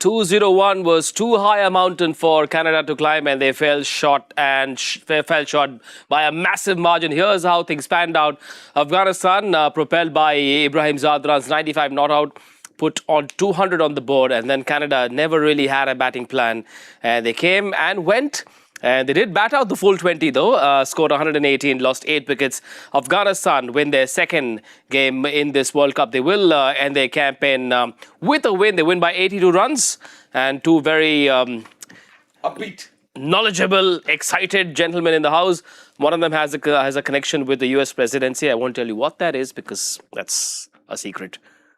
201 was too high a mountain for Canada to climb, and they fell short by a massive margin. Here's how things panned out. Afghanistan, propelled by Ibrahim Zadran's 95 not out, put on 200 on the board, and then Canada never really had a batting plan. And they came and went. And they did bat out the full 20 though, scored 118, lost 8 wickets. Afghanistan win their second game in this World Cup. They will end their campaign with a win. They win by 82 runs. And two very upbeat, knowledgeable, excited gentlemen in the house. One of them has a connection with the US presidency. I won't tell you what that is because that's a secret.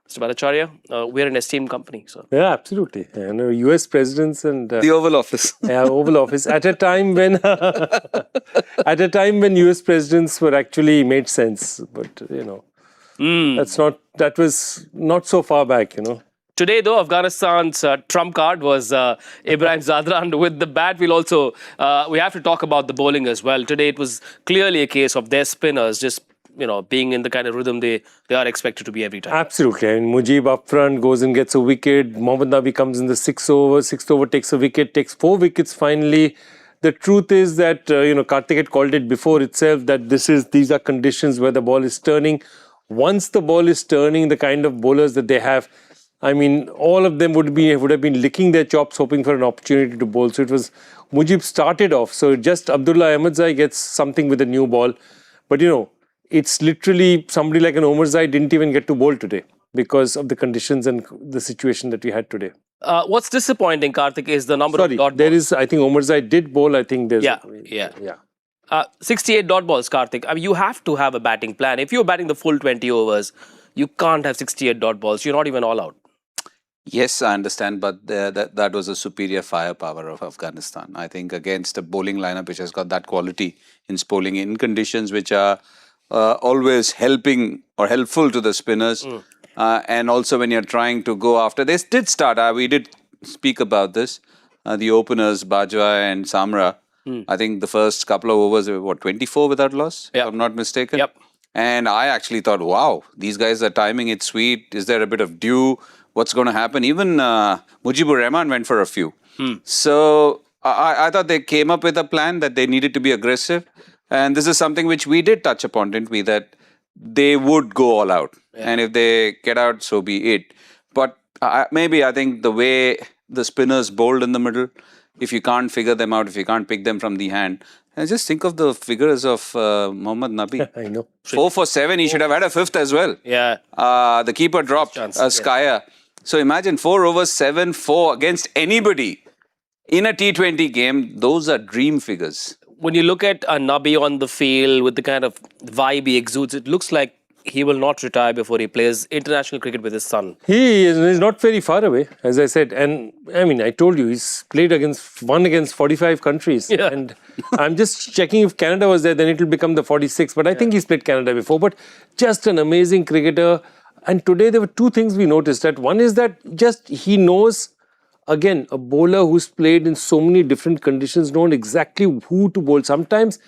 Mr. Bhattacharjya, we're an esteemed company. So. Yeah, absolutely. US presidents and the Oval Office. Yeah, Oval Office. At a time when US presidents were actually made sense. But that was not so far back, Today, though, Afghanistan's trump card was Ibrahim Zadran with the bat. We have to talk about the bowling as well. Today, it was clearly a case of their spinners just being in the kind of rhythm they are expected to be every time. Absolutely. And Mujib up front goes and gets a wicket. Mohammad Nabi comes in the sixth over, takes a wicket, takes 4 wickets finally. The truth is that, Kartik had called it before itself that these are conditions where the ball is turning. Once the ball is turning, the kind of bowlers that they have, I mean, all of them would have been licking their chops hoping for an opportunity to bowl. So it was, Mujib started off. So just Abdullah Ahmedzai gets something with a new ball. But, it's literally somebody like an Omarzai didn't even get to bowl today because of the conditions and the situation that we had today. What's disappointing, Kartik, is the number of dot balls. I think Omarzai did bowl. I think there's... Yeah. 68 dot balls, Kartik. I mean, you have to have a batting plan. If you're batting the full 20 overs, you can't have 68 dot balls. You're not even all out. Yes, I understand, but that was a superior firepower of Afghanistan. I think against a bowling lineup which has got that quality in bowling in conditions which are always helping or helpful to the spinners. And also when you're trying to go after, they did start, we did speak about this, the openers, Bajwa and Samra. I think the first couple of overs were 24 without loss, if I'm not mistaken. Yep. And I actually thought, wow, these guys are timing it sweet. Is there a bit of dew? What's going to happen? Even Mujibur Rahman went for a few. So I thought they came up with a plan that they needed to be aggressive. And this is something which we did touch upon, didn't we? That they would go all out. Yeah. And if they get out, so be it. But maybe I think the way the spinners bowled in the middle, if you can't figure them out, if you can't pick them from the hand, and just think of the figures of Mohammad Nabi. I know. 4 for 7, he should have had a 5th as well. Yeah. The keeper dropped, Skyer. So imagine 4 overs, 7-4 against anybody in a T20 game. Those are dream figures. When you look at Nabi on the field with the kind of vibe he exudes, it looks like he will not retire before he plays international cricket with his son. He's not very far away, as I said. And I mean, I told you, he's played won against 45 countries. Yeah. And I'm just checking if Canada was there, then it will become the 46th. But I think he's played Canada before. But just an amazing cricketer. And today there were 2 things we noticed. That one is that just he knows... Again, a bowler who's played in so many different conditions, known exactly who to bowl. Sometimes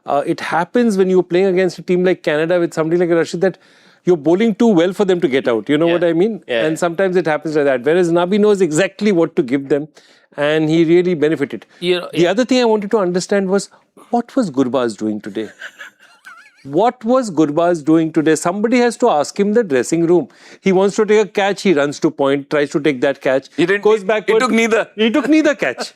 it happens when you're playing against a team like Canada with somebody like Rashid that you're bowling too well for them to get out. You know what I mean? Yeah. And sometimes it happens like that. Whereas Nabi knows exactly what to give them and he really benefited. The other thing I wanted to understand was, what was Gurbaz doing today? What was Gurbaz doing today? Somebody has to ask him in the dressing room. He wants to take a catch, he runs to point, tries to take that catch. Goes backward. He took neither. He took neither catch.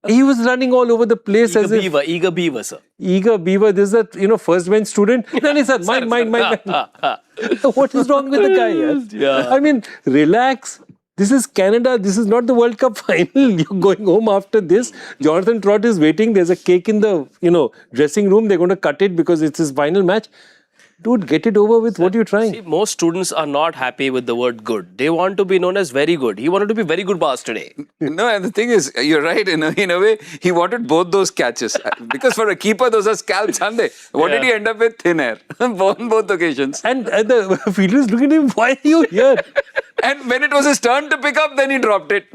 He was running all over the place Eager beaver, sir. Eager beaver. This is a first bench student. No, sir, mine. What is wrong with the guy? Yes? Yeah. I mean, relax. This is Canada. This is not the World Cup final. You're going home after this. Jonathan Trott is waiting. There's a cake in the, dressing room. They're going to cut it because it's his final match. Dude, get it over with. What are you trying? See, most students are not happy with the word good. They want to be known as very good. He wanted to be very good boss today. No, and the thing is, you're right. In a way, he wanted both those catches. Because for a keeper, those are scalps, aren't they? What did he end up with? Thin air. On both occasions. And the fielder is looking at him, why are you here? And when it was his turn to pick up, then he dropped it.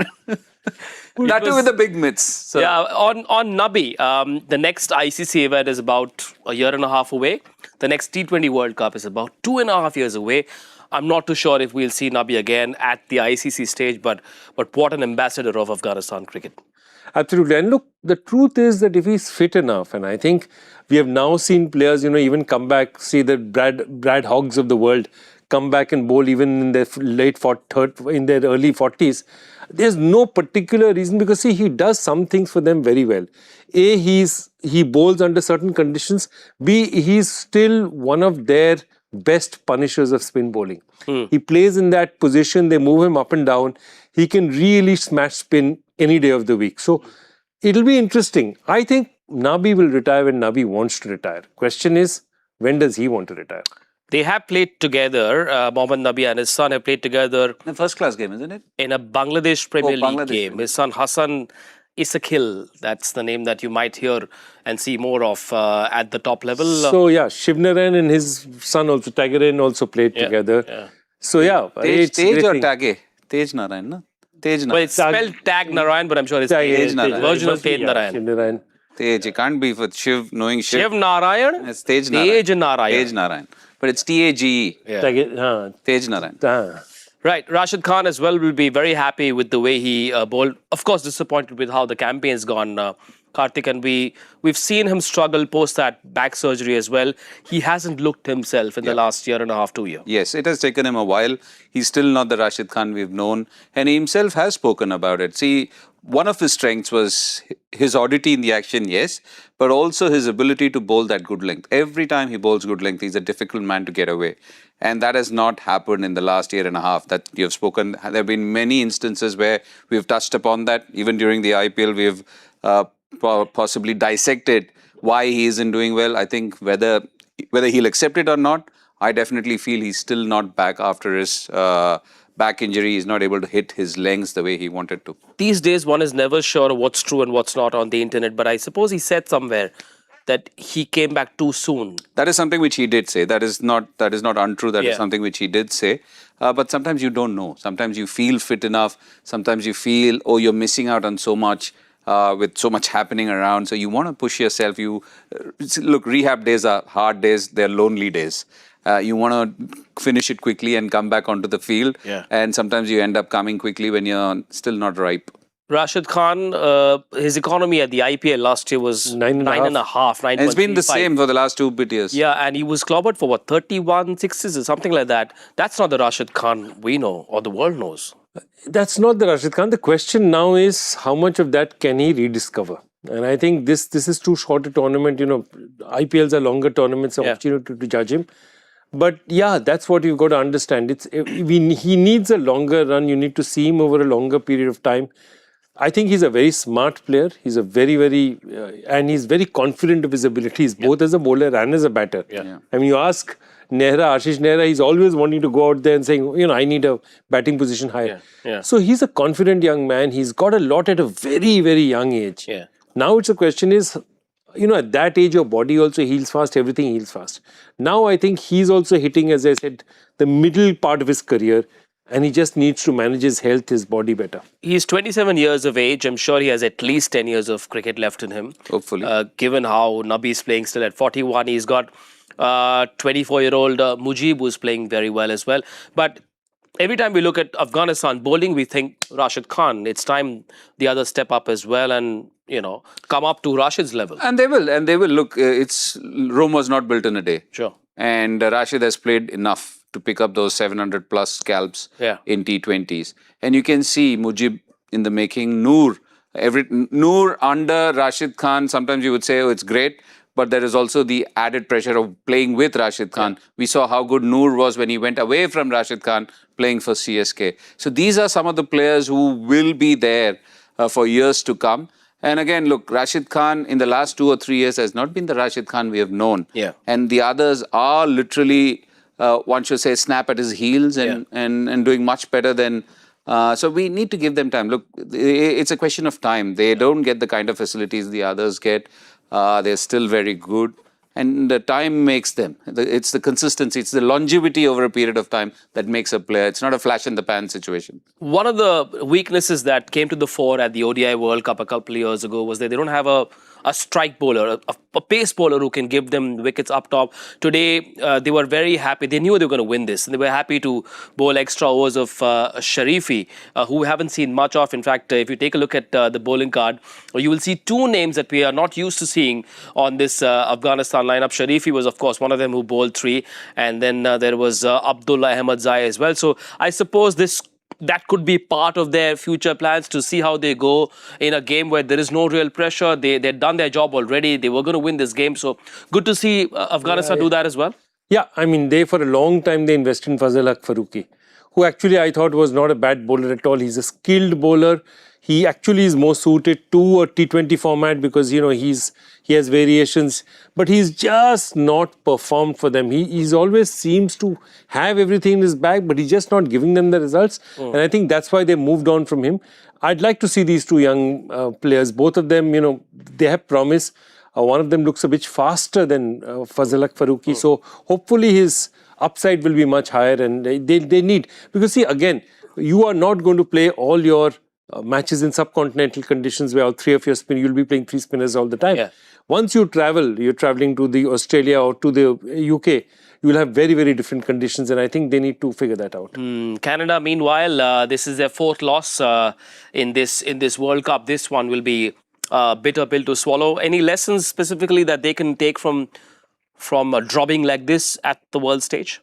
That too with the big mitts. So. Yeah, on Nabi, the next ICC event is about a year and a half away. The next T20 World Cup is about 2.5 years away. I'm not too sure if we'll see Nabi again at the ICC stage, but what an ambassador of Afghanistan cricket. Absolutely. And look, the truth is that if he's fit enough, and I think we have now seen players, even come back, see the Brad Hoggs of the world come back and bowl even in their in their early 40s. There's no particular reason because see, he does some things for them very well. A, he bowls under certain conditions. B, he's still one of their best punishers of spin bowling. He plays in that position, they move him up and down. He can really smash spin any day of the week. So it'll be interesting. I think Nabi will retire when Nabi wants to retire. Question is, when does he want to retire? They have played together. Mohammad Nabi and his son have played together. The first class game, isn't it? In a Bangladesh Premier League Bangladesh game. His son Hassan Isakil, that's the name that you might hear and see more of at the top level. So yeah, Shivnarayan and his son also, Tagarayan also played together. Yeah. So yeah. Tej or Tage? Tej Narayan, no? Tej Narayan. Well, it's spelled Tag Narayan, but I'm sure it's Tej Narayan. version of Tej Narayan. Shivnarayan. Tej, it can't be for Shiv, knowing Shiv. Shiv Narayan, It's Tej Narayan. Tej Narayan. Tej Narayan. But it's Tage. Tej Narayan. Right, Rashid Khan as well will be very happy with the way he bowled. Of course, disappointed with how the campaign's gone, Kartik, and we've seen him struggle post that back surgery as well. He hasn't looked himself in the last year and a half, 2 years. Yes, it has taken him a while. He's still not the Rashid Khan we've known. And he himself has spoken about it. See, one of his strengths was his oddity in the action, yes, but also his ability to bowl that good length. Every time he bowls good length, he's a difficult man to get away. And that has not happened in the last year and a half that you have spoken. There have been many instances where we've touched upon that. Even during the IPL, we've possibly dissected why he isn't doing well. I think whether he'll accept it or not, I definitely feel he's still not back after his back injury. He's not able to hit his lengths the way he wanted to. These days, one is never sure what's true and what's not on the internet, but I suppose he said somewhere that he came back too soon. That is something which he did say. That is not untrue. That is something which he did say. But sometimes you don't know. Sometimes you feel fit enough. Sometimes you feel, oh, you're missing out on so much with so much happening around. So you want to push yourself. Look, rehab days are hard days. They're lonely days. You want to finish it quickly and come back onto the field. Yeah. And sometimes you end up coming quickly when you're still not ripe. Rashid Khan, his economy at the IPL last year was 9.5. And it's been the same for the last 2 years. Yeah, and he was clobbered for 31 sixes or something like that. That's not the Rashid Khan we know or the world knows. That's not the Rashid Khan. The question now is how much of that can he rediscover? And I think this is too short a tournament. IPLs are longer tournaments, opportunity to judge him. But yeah, that's what you've got to understand. He needs a longer run. You need to see him over a longer period of time. I think he's a very smart player. He's a and he's very confident of his abilities, both as a bowler and as a batter. I mean, you ask Ashish Nehra, he's always wanting to go out there and saying, I need a batting position higher. So he's a confident young man. He's got a lot at a very, very young age. Now it's a question is, at that age, your body also heals fast, everything heals fast. Now I think he's also hitting, as I said, the middle part of his career. And he just needs to manage his health, his body better. He's 27 years of age. I'm sure he has at least 10 years of cricket left in him. Hopefully. Given how Nabi is playing still at 41. He's got 24-year-old Mujib who's playing very well as well. But every time we look at Afghanistan bowling, we think Rashid Khan. It's time the others step up as well and, come up to Rashid's level. And they will. Look, Rome was not built in a day. Sure. And Rashid has played enough to pick up those 700 plus scalps in T20s. And you can see Mujib in the making, Noor under Rashid Khan, sometimes you would say, oh, it's great. But there is also the added pressure of playing with Rashid Khan. We saw how good Noor was when he went away from Rashid Khan playing for CSK. So these are some of the players who will be there for years to come. And again, look, Rashid Khan in the last 2 or 3 years has not been the Rashid Khan we have known. And the others are literally, one should say, snap at his heels and doing much better than... so we need to give them time. Look, it's a question of time. They don't get the kind of facilities the others get. They're still very good. And the time makes them. It's the consistency, it's the longevity over a period of time that makes a player. It's not a flash in the pan situation. One of the weaknesses that came to the fore at the ODI World Cup a couple of years ago was that they don't have a strike bowler, a pace bowler who can give them wickets up top. Today, they were very happy. They knew they were going to win this. And they were happy to bowl extra overs of Sharifi, who we haven't seen much of. In fact, if you take a look at the bowling card, you will see two names that we are not used to seeing on this Afghanistan lineup. Sharifi was, of course, one of them who bowled 3. And then there was Abdullah Ahmed Zai as well. So I suppose that could be part of their future plans, to see how they go in a game where there is no real pressure. They've done their job already. They were going to win this game. So good to see Afghanistan do that as well. Yeah, I mean, they for a long time, they invested in Fazal Haq Farooqi, who actually I thought was not a bad bowler at all. He's a skilled bowler. He actually is more suited to a T20 format because, you know, he has variations, but he's just not performed for them. He's always seems to have everything in his bag, but he's just not giving them the results. And I think that's why they moved on from him. I'd like to see these two young players. Both of them, you know, they have promise. One of them looks a bit faster than Fazal Haq Farooqi. So hopefully his upside will be much higher, and they need, because see, again, you are not going to play all your matches in subcontinental conditions where all 3 of your spinners, you'll be playing 3 spinners all the time. Yeah. Once you travel, you're traveling to the Australia or to the UK, you will have very, very different conditions, and I think they need to figure that out. Canada, meanwhile, this is their 4th loss in this World Cup. This one will be a bitter pill to swallow. Any lessons specifically that they can take from a dropping like this at the world stage?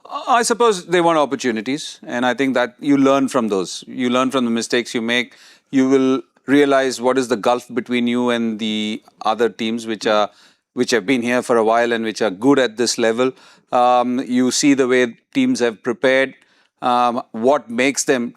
I suppose they want opportunities, and I think that you learn from those. You learn from the mistakes you make. You will realize what is the gulf between you and the other teams which have been here for a while and which are good at this level. You see the way teams have prepared, what makes them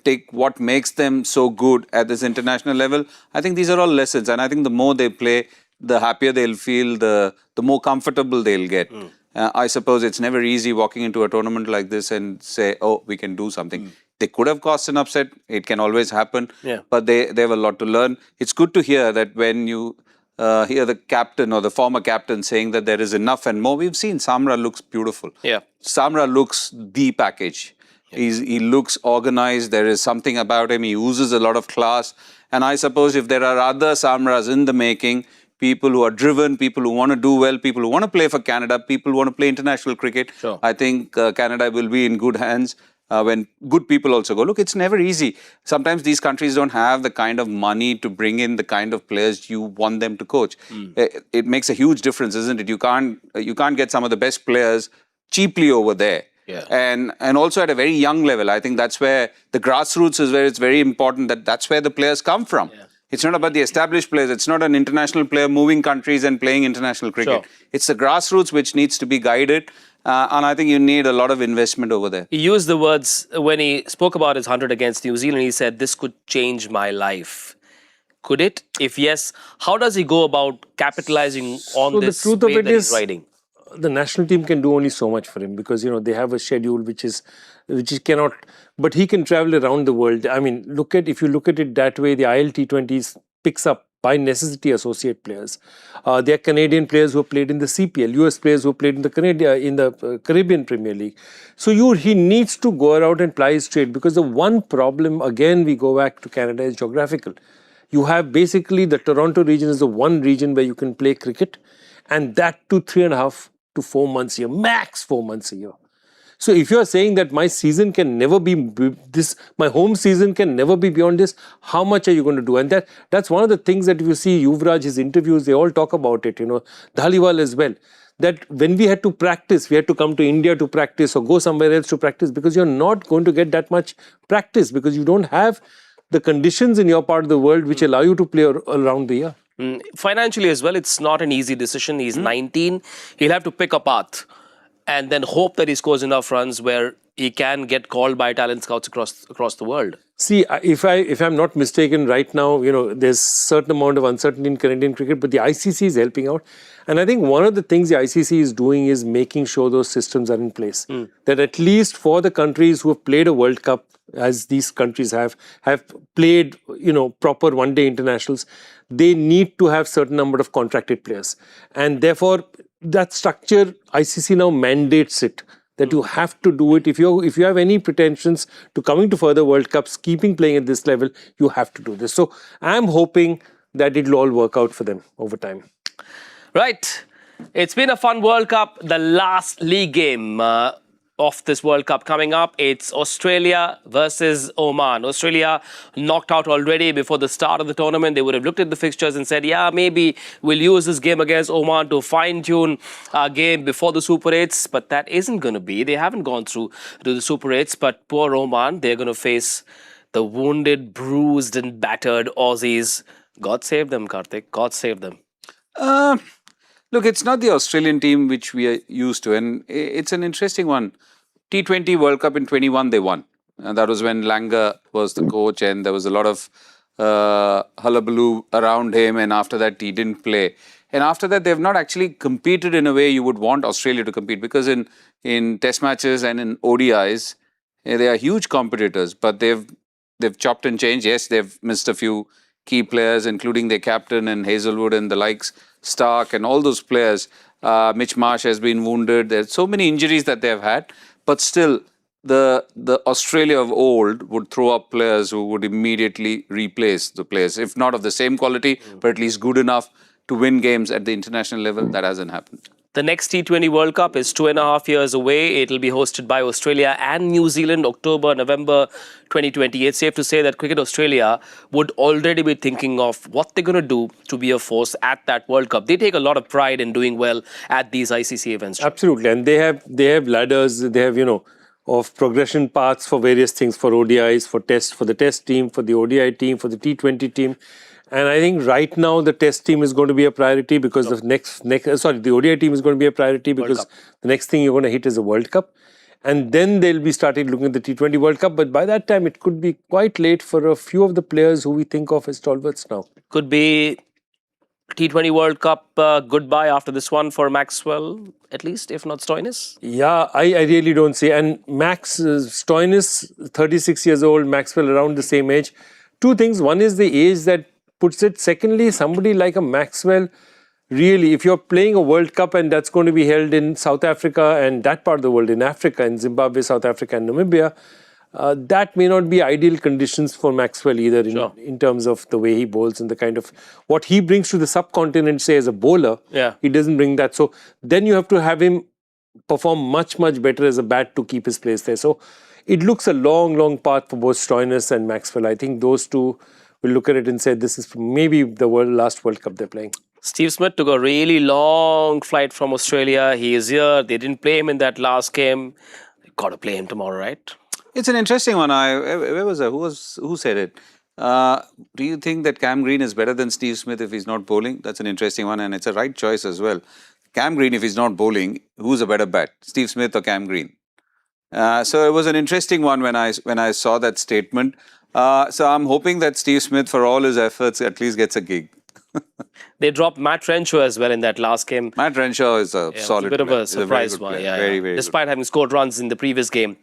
so good at this international level. I think these are all lessons, and I think the more they play, the happier they'll feel, the more comfortable they'll get. I suppose it's never easy walking into a tournament like this and say, oh, we can do something. They could have caused an upset. It can always happen. Yeah. But they have a lot to learn. It's good to hear that when you hear the captain or the former captain saying that there is enough and more. We've seen Samra looks beautiful. Yeah. Samra looks the package. Yeah. He looks organized. There is something about him. He oozes a lot of class. And I suppose if there are other Samras in the making, people who are driven, people who want to do well, people who want to play for Canada, people who want to play international cricket. Sure. I think Canada will be in good hands when good people also go. Look, it's never easy. Sometimes these countries don't have the kind of money to bring in the kind of players you want them to coach. It makes a huge difference, isn't it? You can't get some of the best players cheaply over there. Yeah. And also at a very young level. I think that's where the grassroots is where it's very important that's where the players come from. Yeah. It's not about the established players. It's not an international player moving countries and playing international cricket. Sure. It's the grassroots which needs to be guided. And I think you need a lot of investment over there. He used the words when he spoke about his 100 against New Zealand. He said, this could change my life. Could it? If yes, how does he go about capitalizing on this the truth of wave it that he's is, riding? the national team can do only so much for him because, you know, they have a schedule which cannot, but he can travel around the world. I mean, if you look at it that way, the ILT20s picks up by necessity associate players. There are Canadian players who have played in the CPL, US players who have played in the Caribbean Premier League. So he needs to go around and ply his trade, because the one problem, again, we go back to Canada, is geographical. You have basically the Toronto region is the one region where you can play cricket, and that to 3.5 to 4 months a year, max 4 months a year. So if you're saying that my season can never be this, my home season can never be beyond this, how much are you going to do? And that's one of the things that if you see Yuvraj, his interviews, they all talk about it, you know, Dhaliwal as well. That when we had to practice, we had to come to India to practice or go somewhere else to practice, because you're not going to get that much practice because you don't have the conditions in your part of the world which allow you to play around the year. Financially as well, it's not an easy decision. He's 19. He'll have to pick a path and then hope that he scores enough runs where he can get called by talent scouts across the world. See, if I'm not mistaken, right now, there's certain amount of uncertainty in Canadian cricket, but the ICC is helping out. And I think one of the things the ICC is doing is making sure those systems are in place. That at least for the countries who have played a World Cup, as these countries have played, proper one-day internationals, they need to have certain number of contracted players. And therefore, that structure, ICC now mandates it. That you have to do it. If you have any pretensions to coming to further World Cups, keeping playing at this level, you have to do this. So I'm hoping that it'll all work out for them over time. Right. It's been a fun World Cup. The last league game of this World Cup coming up. It's Australia versus Oman. Australia knocked out already before the start of the tournament. They would have looked at the fixtures and said, yeah, maybe we'll use this game against Oman to fine-tune our game before the Super 8s. But that isn't going to be. They haven't gone through to the Super 8s. But poor Oman, they're going to face the wounded, bruised and battered Aussies. God save them, Kartik. God save them. Look, it's not the Australian team which we are used to, and it's an interesting one. T20 World Cup in 21, they won. And that was when Langer was the coach, and there was a lot of hullabaloo around him, and after that, he didn't play. And after that, they've not actually competed in a way you would want Australia to compete, because in test matches and in ODIs, they are huge competitors, but they've chopped and changed. Yes, they've missed a few key players, including their captain and Hazelwood and the likes, Stark and all those players. Mitch Marsh has been wounded. There's so many injuries that they've had, but still the Australia of old would throw up players who would immediately replace the players, if not of the same quality, but at least good enough to win games at the international level. That hasn't happened. The next T20 World Cup is 2.5 years away. It'll be hosted by Australia and New Zealand, October, November 2020. It's safe to say that Cricket Australia would already be thinking of what they're going to do to be a force at that World Cup. They take a lot of pride in doing well at these ICC events. Absolutely. And they have ladders, they have, of progression paths for various things, for ODIs, for the test team, for the ODI team, for the T20 team. And I think right now the test team is going to be a priority because the ODI team is going to be a priority because the next thing you're going to hit is a World Cup. And then they'll be starting looking at the T20 World Cup. But by that time, it could be quite late for a few of the players who we think of as stalwarts now. Could be T20 World Cup goodbye after this one for Maxwell, at least, if not Stoinis? Yeah, I really don't see. And Stoinis, 36 years old, Maxwell around the same age. Two things. One is the age that puts it. Secondly, somebody like a Maxwell, really, if you're playing a World Cup and that's going to be held in South Africa and that part of the world, in Africa, in Zimbabwe, South Africa and Namibia, that may not be ideal conditions for Maxwell either in terms of the way he bowls and the kind of what he brings to the subcontinent, say as a bowler. Yeah. He doesn't bring that. So then you have to have him perform much, much better as a bat to keep his place there. So it looks a long, long path for both Stoinis and Maxwell. I think those two will look at it and say this is maybe the last World Cup they're playing. Steve Smith took a really long flight from Australia. He is here. They didn't play him in that last game. They've got to play him tomorrow, right? It's an interesting one. Where was that? Who said it? Do you think that Cam Green is better than Steve Smith if he's not bowling? That's an interesting one, and it's a right choice as well. Cam Green, if he's not bowling, who's a better bat, Steve Smith or Cam Green? So it was an interesting one when I saw that statement. So I'm hoping that Steve Smith, for all his efforts, at least gets a gig. They dropped Matt Renshaw as well in that last game. Matt Renshaw is a solid player. A bit of a surprise one, Very despite having scored runs in the previous game.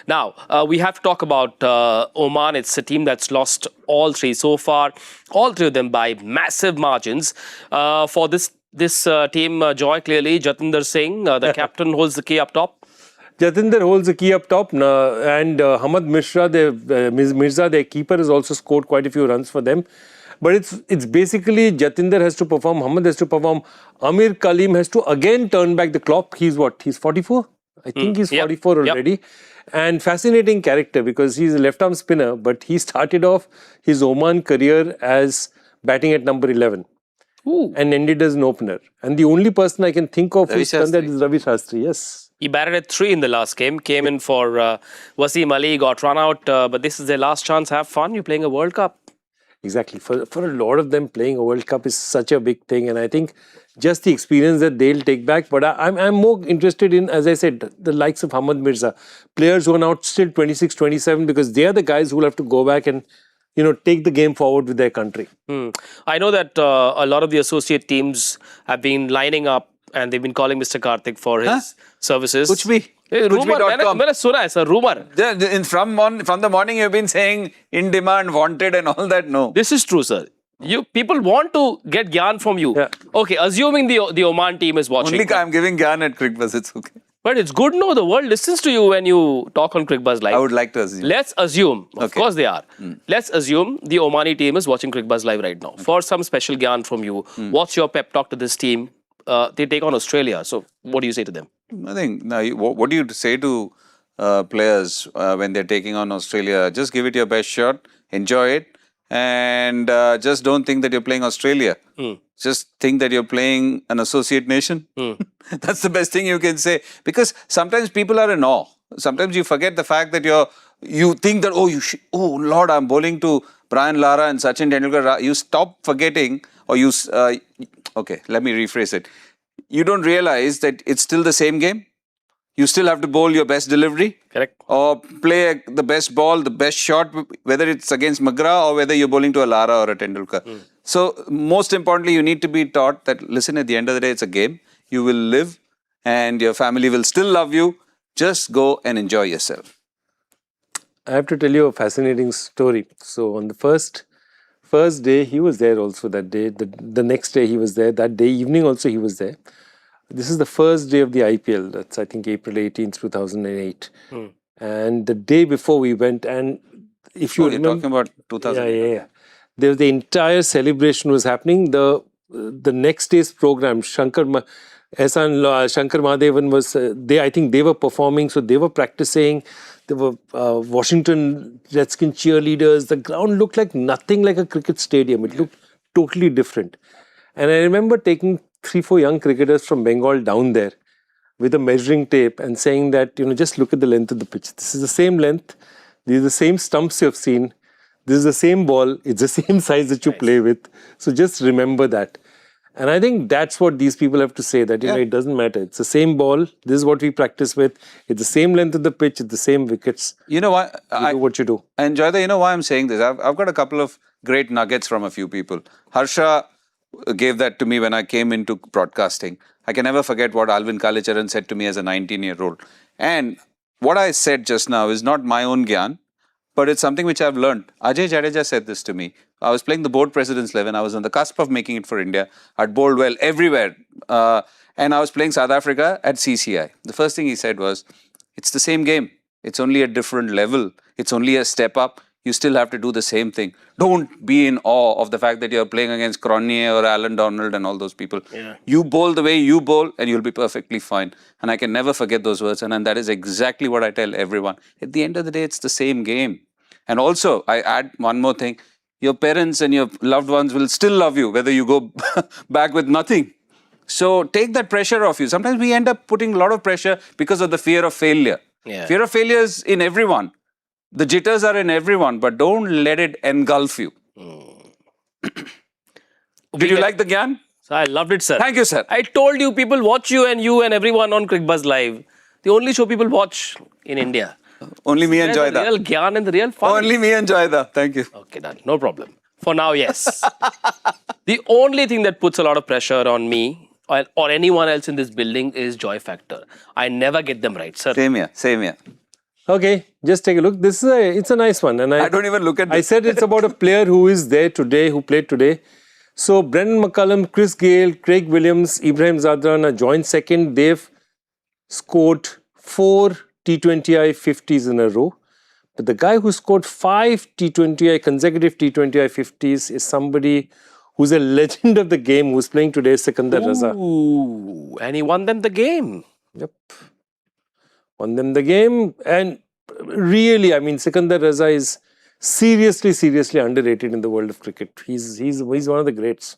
Now, we have to talk about Oman. It's a team that's lost all three so far, all three of them by massive margins. For this team, Joy, clearly, Jatinder Singh, the captain, holds the key up top. Jatinder holds the key up top, and Hamad Mirza, their keeper, has also scored quite a few runs for them. But it's basically Jatinder has to perform, Hamad has to perform, Amir Kalim has to again turn back the clock. He's what? He's 44? I think he's 44 already. Yep. And fascinating character because he's a left-arm spinner, but he started off his Oman career as batting at number 11. Ooh. And ended as an opener. And the only person I can think of who's done that is Ravi Shastri, yes. He batted at 3 in the last game, came in for Wasim Ali, got run out, but this is their last chance. Have fun, you're playing a World Cup. Exactly. For a lot of them, playing a World Cup is such a big thing. And I think just the experience that they'll take back. But I'm more interested in, as I said, the likes of Hamad Mirza, players who are now still 26, 27, because they are the guys who will have to go back and, take the game forward with their country. I know that a lot of the associate teams have been lining up and they've been calling Mr. Kartik for his services. Kuch bhi. Rumor, मैंने सुना है, sir, rumor. From the morning you've been saying in demand, wanted and all that. No. This is true, sir. People want to get gyan from you. Yeah. Okay, assuming the Oman team is watching. Only I'm giving gyan at Cricbuzz, it's okay. But it's good, no? The world listens to you when you talk on Cricbuzz Live. I would like to assume. Let's assume, of course they are. Let's assume the Omani team is watching Cricbuzz Live right now. For some special gyan from you, what's your pep talk to this team? They take on Australia. So what do you say to them? Nothing. Now, what do you say to players when they're taking on Australia? Just give it your best shot, enjoy it, and just don't think that you're playing Australia. Just think that you're playing an associate nation. That's the best thing you can say. Because sometimes people are in awe. Sometimes you forget the fact that you think that, oh Lord, I'm bowling to Brian Lara and Sachin Tendulkar. You stop forgetting, or okay, let me rephrase it. You don't realize that it's still the same game. You still have to bowl your best delivery. Correct. Or play the best ball, the best shot, whether it's against McGrath or whether you're bowling to a Lara or a Tendulkar. So, most importantly, you need to be taught that, listen, at the end of the day, it's a game. You will live and your family will still love you. Just go and enjoy yourself. I have to tell you a fascinating story. So, on the first day, he was there also that day. The next day, he was there. That day evening also, he was there. This is the first day of the IPL. That's, I think, April 18th, 2008. And the day before we went, and if you remember... You're talking about 2008? Yeah. There was the entire celebration was happening. The next day's program, Shankar Mahadevan was... I think they were performing, so they were practicing. There were Washington Redskins cheerleaders. The ground looked like nothing like a cricket stadium. It looked totally different. And I remember taking 3-4 young cricketers from Bengal down there with a measuring tape and saying that, just look at the length of the pitch. This is the same length. These are the same stumps you have seen. This is the same ball. It's the same size that you play with. So just remember that. And I think that's what these people have to say, that, it doesn't matter. It's the same ball. This is what we practice with. It's the same length of the pitch. It's the same wickets. You know why? You do what you do. And Joyda, you know why I'm saying this? I've got a couple of great nuggets from a few people. Harsha gave that to me when I came into broadcasting. I can never forget what Alvin Kalicharan said to me as a 19-year-old. And what I said just now is not my own gyan, but it's something which I've learned. Ajay Jadeja said this to me. I was playing the board president's 11. I was on the cusp of making it for India. I'd bowled well everywhere. And I was playing South Africa at CCI. The first thing he said was, it's the same game. It's only a different level. It's only a step up. You still have to do the same thing. Don't be in awe of the fact that you're playing against Cronje or Alan Donald and all those people. Yeah. You bowl the way you bowl and you'll be perfectly fine. And I can never forget those words. And that is exactly what I tell everyone. At the end of the day, it's the same game. And also, I add one more thing. Your parents and your loved ones will still love you, whether you go back with nothing. So take that pressure off you. Sometimes we end up putting a lot of pressure because of the fear of failure. Yeah. Fear of failure is in everyone. The jitters are in everyone, but don't let it engulf you. Did you like the gyan? I loved it, sir. Thank you, sir. I told you, people watch you and everyone on Cricbuzz Live. The only show people watch in India. Only me and The Joyda. real gyan and the real fun. Only me and Joyda. Thank you. Okay, done. No problem. For now, yes. The only thing that puts a lot of pressure on me or anyone else in this building is joy factor. I never get them right, sir. Same here. Same here. Okay, just take a look. It's a nice one. And I don't even look at this. I said it's about a player who is there today, who played today. So Brendan McCullum, Chris Gayle, Craig Williams, Ibrahim Zadran are joint second. They've scored 4 T20I 50s in a row. But the guy who scored 5 consecutive T20I 50s is somebody who's a legend of the game, who's playing today, Sikandar Raza. Ooh, and he won them the game. Yep. Won them the game. And really, I mean, Sikandar Raza is seriously underrated in the world of cricket. He's one of the greats.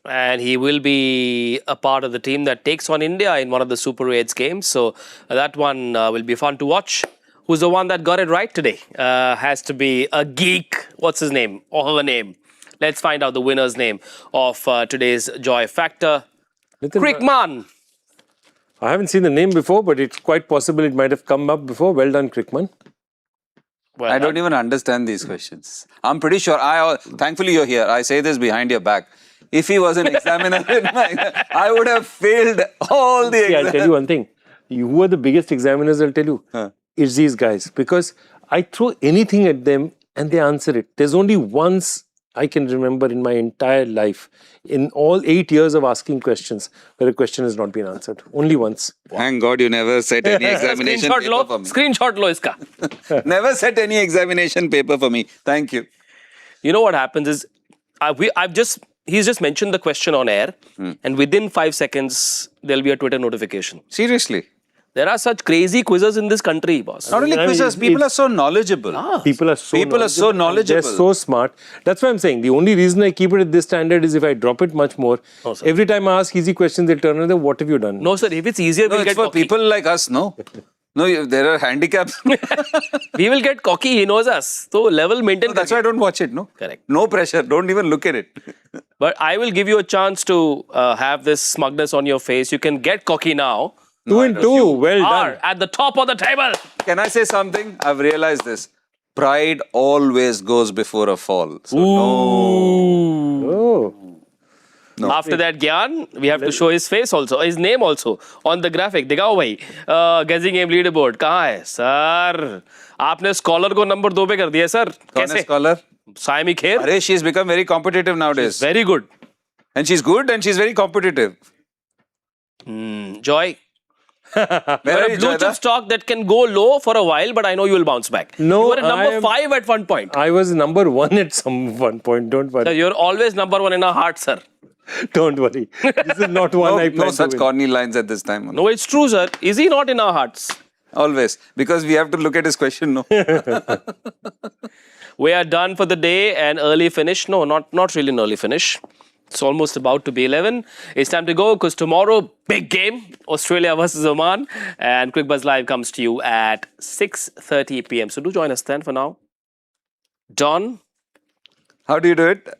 And he will be a part of the team that takes on India in one of the Super 8s games. So that one will be fun to watch. Who's the one that got it right today? Has to be a geek. What's his name? Or her name? Let's find out the winner's name of today's Joy Factor. Crickman. I haven't seen the name before, but it's quite possible it might have come up before. Well done, Crickman. Well I done. don't even understand these questions. I'm pretty sure. Thankfully, you're here. I say this behind your back. If he was an examiner, I would have failed all the See, I'll exams. tell you one thing. Who are the biggest examiners, I'll tell you. It's these guys. Because I throw anything at them and they answer it. There's only once I can remember in my entire life, in all 8 years of asking questions, where a question has not been answered. Only once. Thank God you never set any examination Screenshot paper lo. for me. Screenshot lo iska. Never set any examination paper for me. Thank you. You know what happens is, he's just mentioned the question on air, and within 5 seconds, there'll be a Twitter notification. Seriously. There are such crazy quizzes in this country, boss. Not only quizzes, people are so knowledgeable. People are so knowledgeable. They're so smart. That's why I'm saying the only reason I keep it at this standard is if I drop it much more. Oh, sir. Every time I ask easy questions, they'll turn around, what have you done? No, sir, if it's easier, No, we'll it's get for cocky. people like us, no? No, there are handicaps. We will get cocky, he knows us. So level maintain. That's why I don't watch it, no? Correct. No pressure. Don't even look at it. But I will give you a chance to have this smugness on your face. You can get cocky now. 2 and 2. Well Are done. at the top of the table. Can I say something? I've realized this. Pride always goes before a fall. So Oh. After that Gyan, we have to show his face also, his name also on the graphic. दिखाओ भाई, guessing game leaderboard कहाँ है? Sir, आपने scholar को number 2 पे कर दिया sir. कौन है कैसे? scholar? Saimi Kher. Arey, she's become very competitive nowadays. Very good. And she's good and she's very competitive. Joy. Where You're are a you, blue Joyda? chip stock that can go low for a while, but I know you will bounce back. No, you were at number I am- 5 at one point. I was number 1 at one point. Don't Sir, worry. you're always number 1 in our heart, sir. Don't worry. This is not one I No plan to such win. corny lines at this time. No, it's true, sir. Is he not in our hearts? Always. Because we have to look at his question, no? We are done for the day. An early finish. No, not really an early finish. It's almost about to be 11. It's time to go because tomorrow, big game. Australia versus Oman. And Cricbuzz Live comes to you at 6:30 p.m. So do join us then for now. Don, How do you do it?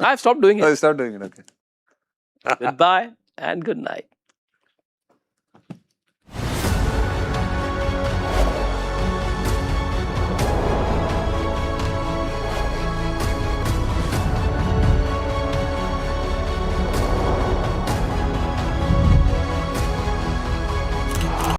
I've stopped doing Oh, it. start doing it, okay. Goodbye and good night.